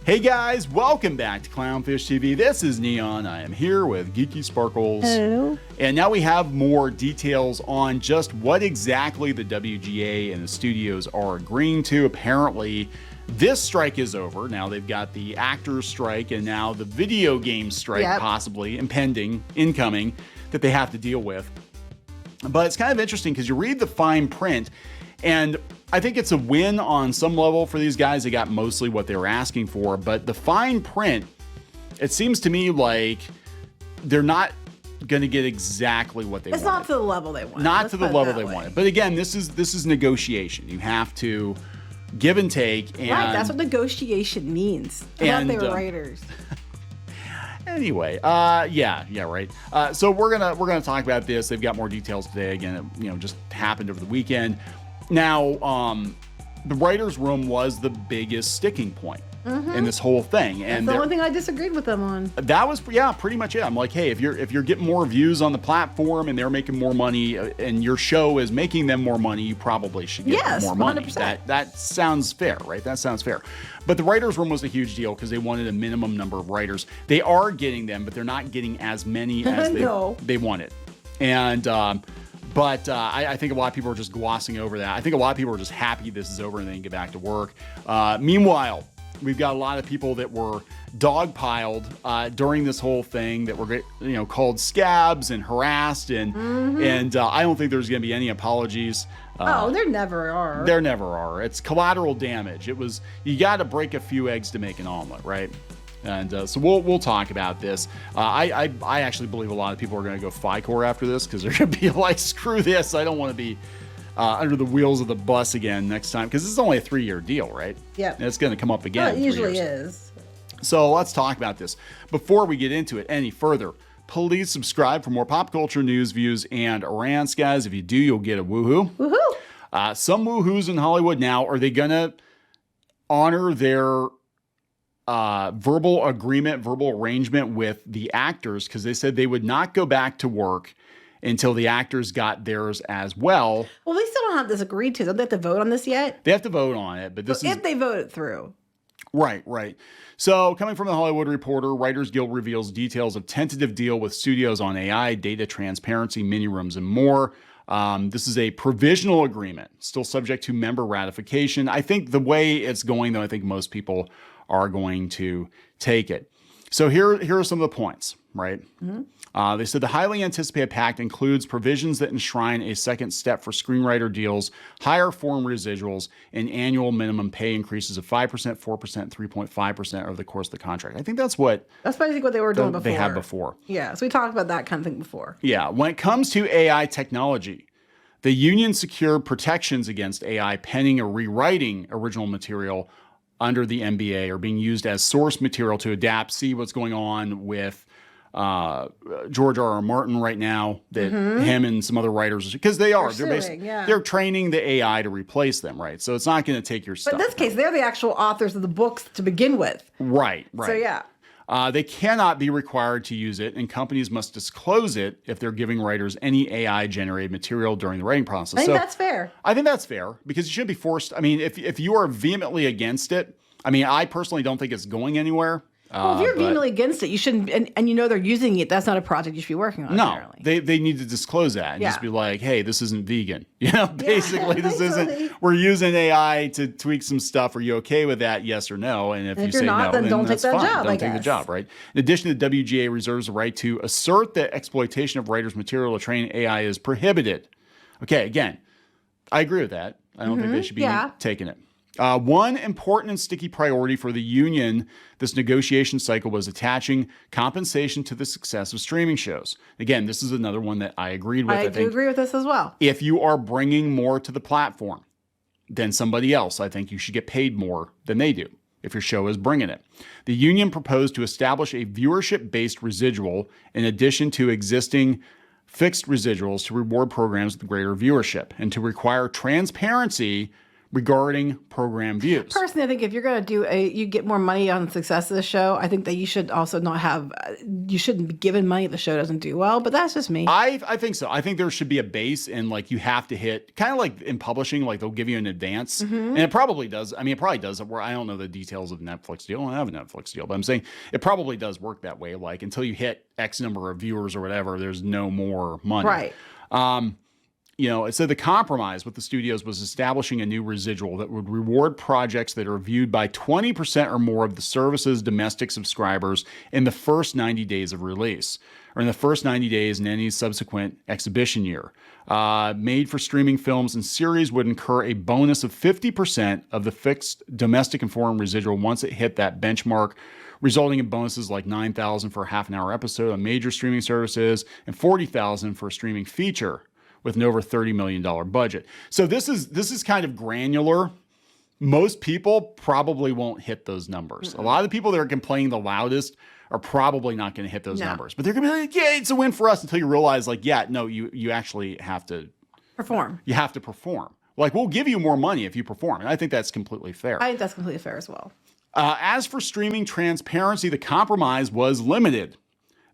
Hey guys, welcome back to Clownfish TV. This is Neon. I am here with Geeky Sparkles. Hello. And now we have more details on just what exactly the WGA and the studios are agreeing to. Apparently, this strike is over. Now they've got the actors strike and now the video game strike possibly impending, incoming, that they have to deal with. But it's kind of interesting because you read the fine print, and I think it's a win on some level for these guys. They got mostly what they were asking for, but the fine print, it seems to me like they're not going to get exactly what they want. It's not to the level they want. Not to the level they wanted. But again, this is negotiation. You have to give and take. And, right, that's what negotiation means. I thought they were writers. Anyway, right. So we're gonna talk about this. They've got more details today. Again, it just happened over the weekend. Now, the writers' room was the biggest sticking point in this whole thing, and that's the only thing I disagreed with them on. That was pretty much it. I'm like, hey, if you're getting more views on the platform and they're making more money, and your show is making them more money, you probably should get more money. 100%. That sounds fair, right? That sounds fair. But the writers' room was a huge deal because they wanted a minimum number of writers. They are getting them, but they're not getting as many as they wanted. And But I think a lot of people are just glossing over that. I think a lot of people are just happy this is over and they can get back to work. Meanwhile, we've got a lot of people that were dogpiled during this whole thing that were called scabs and harassed, and I don't think there's going to be any apologies. There never are. There never are. It's collateral damage. You got to break a few eggs to make an omelet, right? And so we'll talk about this. I actually believe a lot of people are going to go FICOR after this because they're going to be like, screw this. I don't want to be under the wheels of the bus again next time, because this is only a 3-year deal, right? Yeah. And it's going to come up again. Well, it usually is. So let's talk about this. Before we get into it any further, please subscribe for more pop culture news, views, and rants, guys. If you do, you'll get a woohoo. Woohoo! Some woohoos in Hollywood now, are they going to honor their verbal arrangement with the actors? Because they said they would not go back to work until the actors got theirs as well. Well, they still don't have this agreed to. Don't they have to vote on this yet? They have to vote on it, but if they vote it through. Right. So, coming from the Hollywood Reporter, Writers Guild reveals details of tentative deal with studios on AI, data transparency, mini rooms, and more. This is a provisional agreement, still subject to member ratification. I think the way it's going, though, I think most people are going to take it. So here are some of the points, right? They said the highly anticipated pact includes provisions that enshrine a second step for screenwriter deals, higher form residuals, and annual minimum pay increases of 5%, 4%, 3.5% over the course of the contract. I think that's basically what they were doing before. They had before. Yeah, so we talked about that kind of thing before. Yeah, when it comes to AI technology, the union secured protections against AI pending or rewriting original material under the NBA or being used as source material to adapt. See what's going on with George R.R. Martin right now, that him and some other writers, because they're training the AI to replace them, right? So it's not going to take your stuff. But in this case, they're the actual authors of the books to begin with. Right. So yeah. They cannot be required to use it, and companies must disclose it if they're giving writers any AI-generated material during the writing process. I think that's fair. I think that's fair, because you should be forced. I mean, if you are vehemently against it, I mean, I personally don't think it's going anywhere. Well, if you're vehemently against it, you shouldn't, and they're using it, that's not a project you should be working on. No, they need to disclose that and just be like, hey, this isn't vegan. Basically, this isn't, we're using AI to tweak some stuff. Are you okay with that? Yes or no? And if you say no, then don't take that job. Don't take the job, right? In addition, the WGA reserves the right to assert that exploitation of writers' material to train AI is prohibited. Okay, again, I agree with that. I don't think they should be taking it. One important and sticky priority for the union this negotiation cycle was attaching compensation to the success of streaming shows. Again, this is another one that I agreed with. I do agree with this as well. If you are bringing more to the platform than somebody else, I think you should get paid more than they do if your show is bringing it. The union proposed to establish a viewership-based residual in addition to existing fixed residuals to reward programs with greater viewership, and to require transparency regarding program views. Personally, I think if you're going to you get more money on the success of the show, I think that you should also not have, you shouldn't be given money if the show doesn't do well, but that's just me. I think so. I think there should be a base, and like you have to hit, kind of like in publishing, like they'll give you an advance, and it probably does. I mean, it probably does. Where I don't know the details of Netflix deal. I don't have a Netflix deal, but I'm saying it probably does work that way. Like until you hit X number of viewers or whatever, there's no more money. Right. You know, it said the compromise with the studios was establishing a new residual that would reward projects that are viewed by 20% or more of the service's domestic subscribers in the first 90 days of release, or in the first 90 days in any subsequent exhibition year. Made for streaming films and series would incur a bonus of 50% of the fixed domestic and foreign residual once it hit that benchmark, resulting in bonuses like $9,000 for a half-an-hour episode on major streaming services and $40,000 for a streaming feature with an over $30 million budget. So this is kind of granular. Most people probably won't hit those numbers. A lot of the people that are complaining the loudest are probably not going to hit those numbers. But they're going to be like, yeah, it's a win for us, until you realize, like, yeah, no, you actually have to perform. You have to perform. Like, we'll give you more money if you perform. And I think that's completely fair. I think that's completely fair as well. As for streaming transparency, the compromise was limited.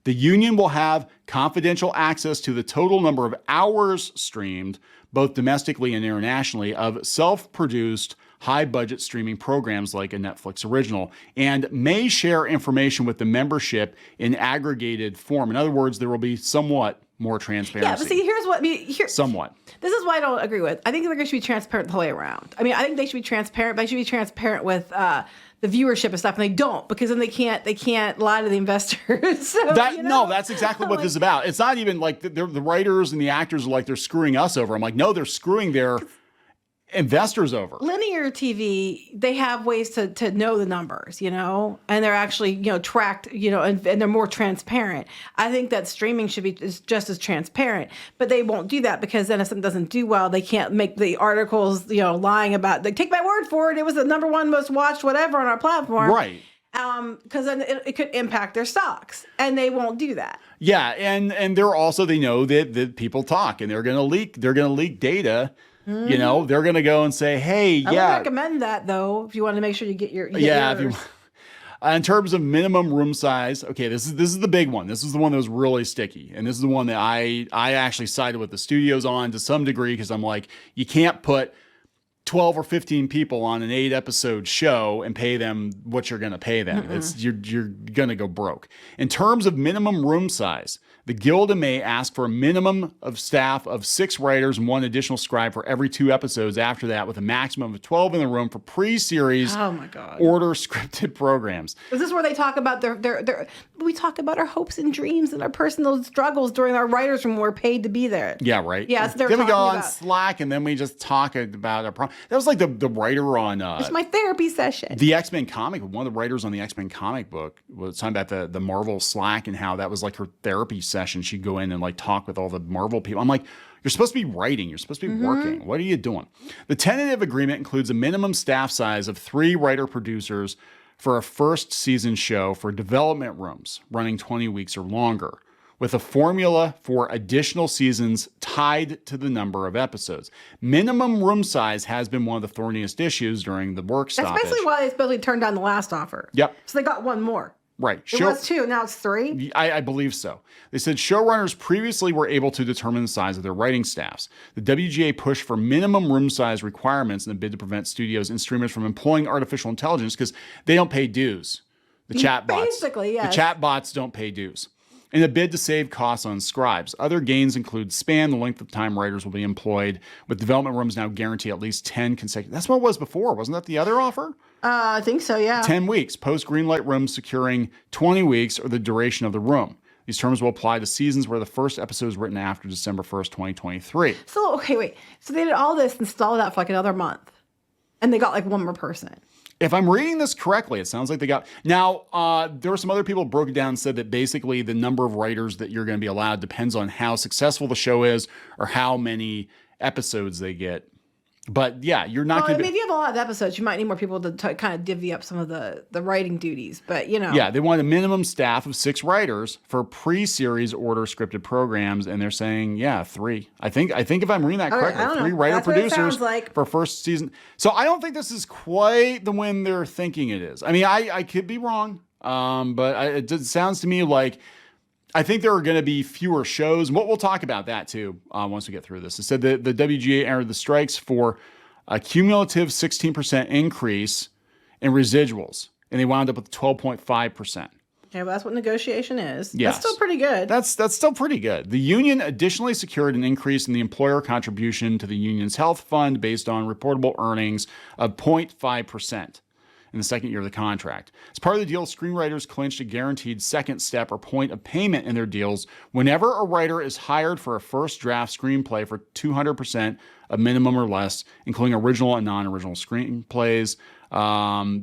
The union will have confidential access to the total number of hours streamed, both domestically and internationally, of self-produced, high-budget streaming programs like a Netflix original, and may share information with the membership in aggregated form. In other words, there will be somewhat more transparency. Yeah, but see, here's what... Somewhat. This is what I don't agree with. I think they're going to be transparent the whole way around. I mean, I think they should be transparent, but they should be transparent with... the viewership and stuff, and they don't, because then they can't lie to the investors. So, No, that's exactly what this is about. It's not even like the writers and the actors are like they're screwing us over. I'm like, no, they're screwing their investors over. Linear TV, they have ways to know the numbers, and they're actually, tracked, and they're more transparent. I think that streaming should be just as transparent, but they won't do that, because then if something doesn't do well, they can't make the articles, lying about, like, take my word for it, it was the #1 most watched whatever on our platform. Right. Because then it could impact their stocks, and they won't do that. Yeah, and they're also, they know that people talk, and they're going to leak data. They're going to go and say, hey, I would recommend that, though, if you want to make sure you get your if you, in terms of minimum room size, okay, this is the big one. This is the one that was really sticky, and this is the one that I actually sided with the studios on to some degree, because I'm like, you can't put 12 or 15 people on an 8-episode show and pay them what you're going to pay them. You're going to go broke. In terms of minimum room size, the Guild may ask for a minimum of staff of 6 writers and 1 additional scribe for every 2 episodes after that, with a maximum of 12 in the room for pre-series order scripted programs. Is this where they talk about we talk about our hopes and dreams and our personal struggles during our writers' room when we're paid to be there? Yeah, right. Yeah, so then we go on Slack, and then we just talk about our problem. That was like the writer on... it's my therapy session. The X-Men comic, one of the writers on the X-Men comic book was talking about the Marvel Slack and how that was like her therapy session. She'd go in and like talk with all the Marvel people. I'm like, you're supposed to be writing. You're supposed to be working. What are you doing? The tentative agreement includes a minimum staff size of 3 writer-producers for a first season show for development rooms running 20 weeks or longer, with a formula for additional seasons tied to the number of episodes. Minimum room size has been one of the thorniest issues during the work stoppage. That's basically why they supposedly turned down the last offer. Yep. So they got 1 more. Right. It was 2, now it's 3? I believe so. They said showrunners previously were able to determine the size of their writing staffs. The WGA pushed for minimum room size requirements in a bid to prevent studios and streamers from employing artificial intelligence, because they don't pay dues. The chatbots. Basically, yes. The chatbots don't pay dues. In a bid to save costs on scribes. Other gains include span, the length of time writers will be employed, with development rooms now guarantee at least 10 consecutive. That's what it was before. Wasn't that the other offer? I think so, yeah. 10 weeks. Post greenlight rooms securing 20 weeks or the duration of the room. These terms will apply to seasons where the first episode is written after December 1st, 2023. So, okay, wait. So they did all this and stalled out for like another month. And they got like 1 more person. If I'm reading this correctly, it sounds like they got... Now, there were some other people who broke it down and said that basically the number of writers that you're going to be allowed depends on how successful the show is or how many episodes they get But yeah, you're not Well, going to. if you have a lot of episodes, you might need more people to kind of divvy up some of the writing duties. But Yeah, they want a minimum staff of 6 writers for pre-series order scripted programs, and they're saying 3. I think if I'm reading that correctly, I don't know. 3 writer That's what it producers sounds like. for first season. So I don't think this is quite the win they're thinking it is. I mean, I could be wrong, but it sounds to me like. I think there are going to be fewer shows. And we'll talk about that too once we get through this. It said that the WGA entered the strikes for a cumulative 16% increase in residuals, and they wound up with 12.5%. Yeah, well, that's what negotiation is. Yes. That's still pretty good. That's still pretty good. The union additionally secured an increase in the employer contribution to the union's health fund based on reportable earnings of 0.5%. In the second year of the contract. As part of the deal, screenwriters clinched a guaranteed second step or point of payment in their deals whenever a writer is hired for a first draft screenplay for 200% of minimum or less, including original and non-original screenplays.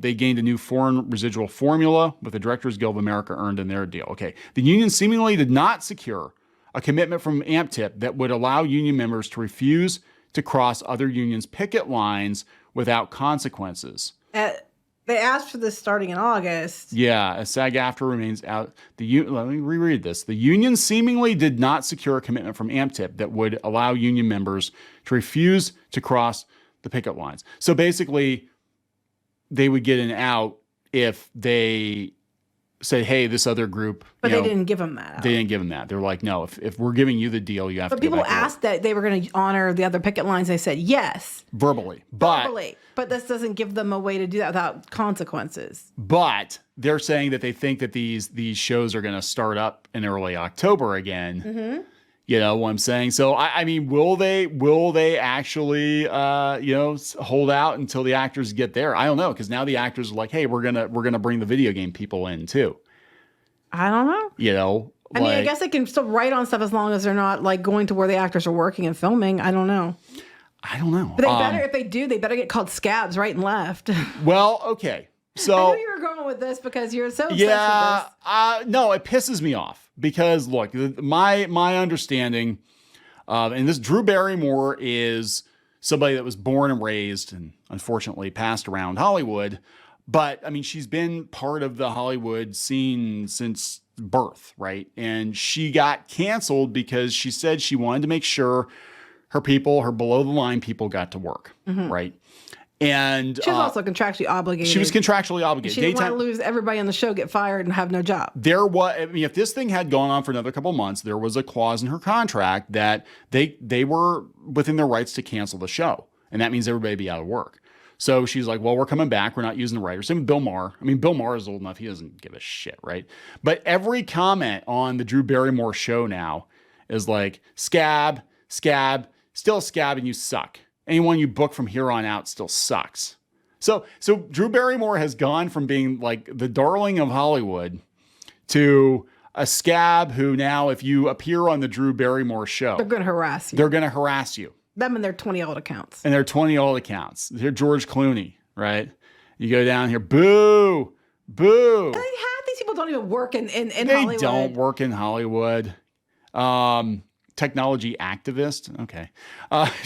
They gained a new foreign residual formula with the Directors Guild of America earned in their deal. Okay, the union seemingly did not secure a commitment from AMPTP that would allow union members to refuse to cross other unions' picket lines without consequences. They asked for this starting in August. Yeah, as SAG-AFTRA remains out. Let me reread this. The union seemingly did not secure a commitment from AMPTP that would allow union members to refuse to cross the picket lines. So basically, they would get an out if they said, hey, this other group. But they didn't give them that out. They didn't give them that. They're like, no, if we're giving you the deal, you have to go back. But people asked that they were going to honor the other picket lines. They said yes. Verbally. But this doesn't give them a way to do that without consequences. But they're saying that they think that these shows are going to start up in early October again. Mm-hmm. You know what I'm saying? So I mean, will they actually hold out until the actors get there? I don't know, because now the actors are like, hey, we're gonna bring the video game people in too. I don't know. You know, I mean, I guess they can still write on stuff as long as they're not like going to where the actors are working and filming. I don't know. But they better, if they do, they better get called scabs right and left. Well, okay. So I knew you were going with this because you're so obsessed with this. No, it pisses me off because look, my understanding, and this Drew Barrymore is somebody that was born and raised and unfortunately passed around Hollywood, but I mean, she's been part of the Hollywood scene since birth, right? And she got canceled because she said she wanted to make sure her below the line people got to work, right? And she was also contractually obligated. She was contractually obligated. She didn't want to lose everybody on the show, get fired, and have no job. If this thing had gone on for another couple of months, there was a clause in her contract that they were within their rights to cancel the show, and that means everybody be out of work. So she's like, well, we're coming back. We're not using the writers. Same with Bill Maher. I mean, Bill Maher is old enough. He doesn't give a shit, right? But every comment on the Drew Barrymore show now is like, scab, still scab, and you suck. Anyone you book from here on out still sucks. So Drew Barrymore has gone from being like the darling of Hollywood to a scab who now, if you appear on the Drew Barrymore show, they're going to harass you. They're going to harass you. Them and their 20 old accounts. And their 20 old accounts. They're George Clooney, right? You go down here, boo. And half these people don't even work in Hollywood. They don't work in Hollywood. Technology activist. Okay.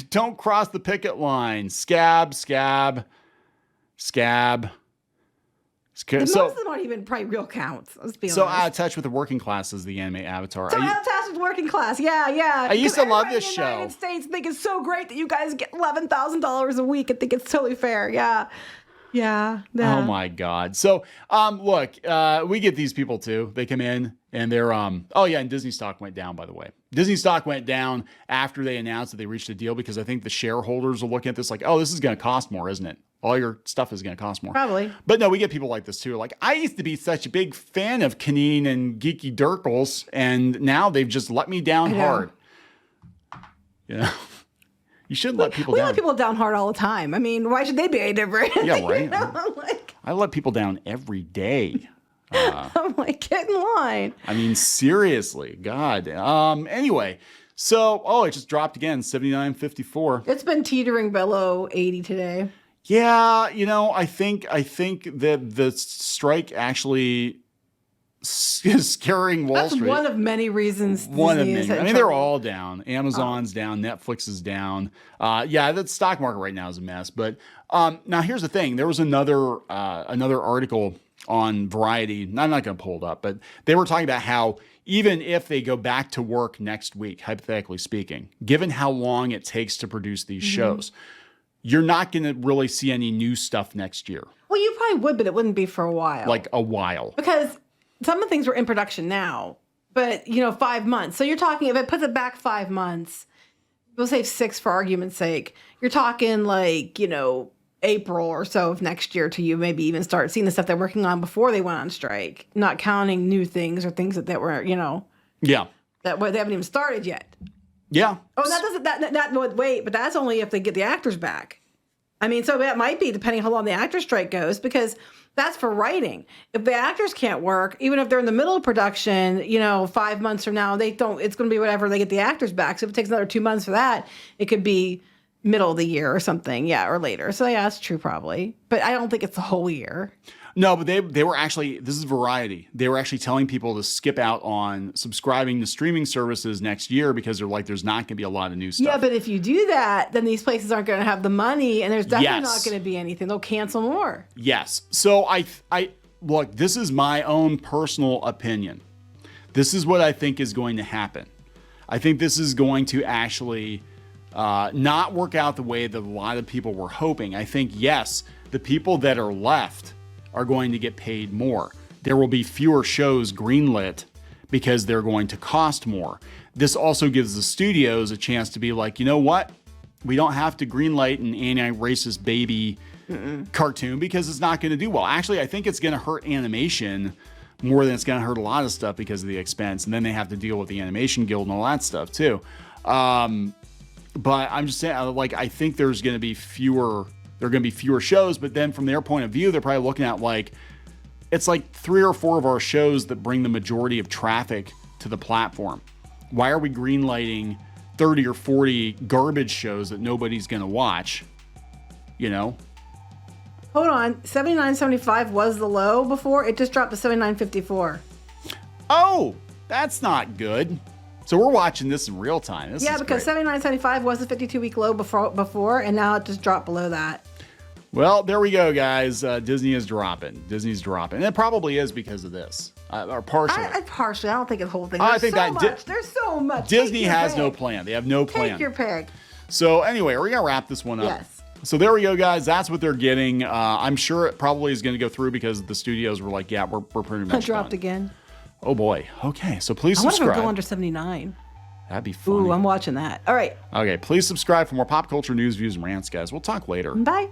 Don't cross the picket line. Scab. Most of them aren't even probably real counts. Let's be honest. So out of touch with the working class is the anime avatar. So out of touch with the working class. Yeah. I used to love this show. In the United States think it's so great that you guys get $11,000 a week and think it's totally fair. Yeah. Oh my God. So, look, we get these people too. They come in and they're, and Disney stock went down, by the way. Disney stock went down after they announced that they reached a deal because I think the shareholders are looking at this like, oh, this is going to cost more, isn't it? All your stuff is going to cost more. Probably. But no, we get people like this too. Like, I used to be such a big fan of Kaneen and Geeky Dirkles, and now they've just let me down hard. You know? You shouldn't let people down. We let people down hard all the time. I mean, why should they be any different? Yeah, right. You know? I let people down every day. I'm like, get in line. I mean, seriously, God. Anyway, so it just dropped again, 79.54. It's been teetering below 80 today. Yeah, I think that the strike actually scaring Wall That's Street. one of many reasons. One of Disney is many. I in mean, they're trouble. all down. Amazon's down. Netflix is down. Yeah, the stock market right now is a mess. But now here's the thing. There was another article on Variety. I'm not going to pull it up, but they were talking about how even if they go back to work next week, hypothetically speaking, given how long it takes to produce these shows, you're not going to really see any new stuff next year. Well, you probably would, but it wouldn't be for a while. Like a while. Because some of the things were in production now, but 5 months. So you're talking, if it puts it back 5 months, we'll say 6 for argument's sake. You're talking like, April or so of next year till you maybe even start seeing the stuff they're working on before they went on strike, not counting new things or things that were, Yeah. that they haven't even started yet. Yeah. Oh, that would wait, but that's only if they get the actors back. I mean, so that might be depending how long the actor strike goes, because that's for writing. If the actors can't work, even if they're in the middle of production, 5 months from now, it's going to be whatever they get the actors back. So if it takes another 2 months for that, it could be middle of the year or something. Yeah. Or later. So yeah, that's true probably, but I don't think it's the whole year. No, but they were actually, this is Variety. They were actually telling people to skip out on subscribing to streaming services next year because they're like, there's not going to be a lot of new stuff. Yeah, but if you do that, then these places aren't going to have the money, and there's definitely Yes. not going to be anything. They'll cancel more. Yes. So I look, this is my own personal opinion. This is what I think is going to happen. I think this is going to actually not work out the way that a lot of people were hoping. I think, yes, the people that are left are going to get paid more. There will be fewer shows greenlit because they're going to cost more. This also gives the studios a chance to be like, you know what? We don't have to greenlight an anti-racist baby cartoon because it's not going to do well. Actually, I think it's going to hurt animation more than it's going to hurt a lot of stuff because of the expense. And then they have to deal with the Animation Guild and all that stuff too. But I'm just saying, like, I think there's going to be fewer shows, but then from their point of view, they're probably looking at like, it's like 3 or 4 of our shows that bring the majority of traffic to the platform. Why are we greenlighting 30 or 40 garbage shows that nobody's going to watch? Hold on. 79.75 was the low before. It just dropped to 79.54. Oh, that's not good. So we're watching this in real time. This Yeah, is because great. 79.75 was the 52-week low before, and now it just dropped below that. Well, there we go, guys. Disney is dropping. Disney's dropping. And it probably is because of this. Or partially. Partially. I don't think it's the whole thing. I There's think so that much. There's so much. Disney Take your has pick. no plan. They have no plan. Take your pick. So anyway, we're going to wrap this one up. Yes. So there we go, guys. That's what they're getting. I'm sure it probably is going to go through because the studios were like, yeah, we're pretty much It dropped done. again. Oh, boy. Okay, so please I wonder if subscribe. it'll go under 79. That'd be funny. Ooh, I'm watching that. All right. Okay, please subscribe for more pop culture news, views, and rants, guys. We'll talk later. Bye.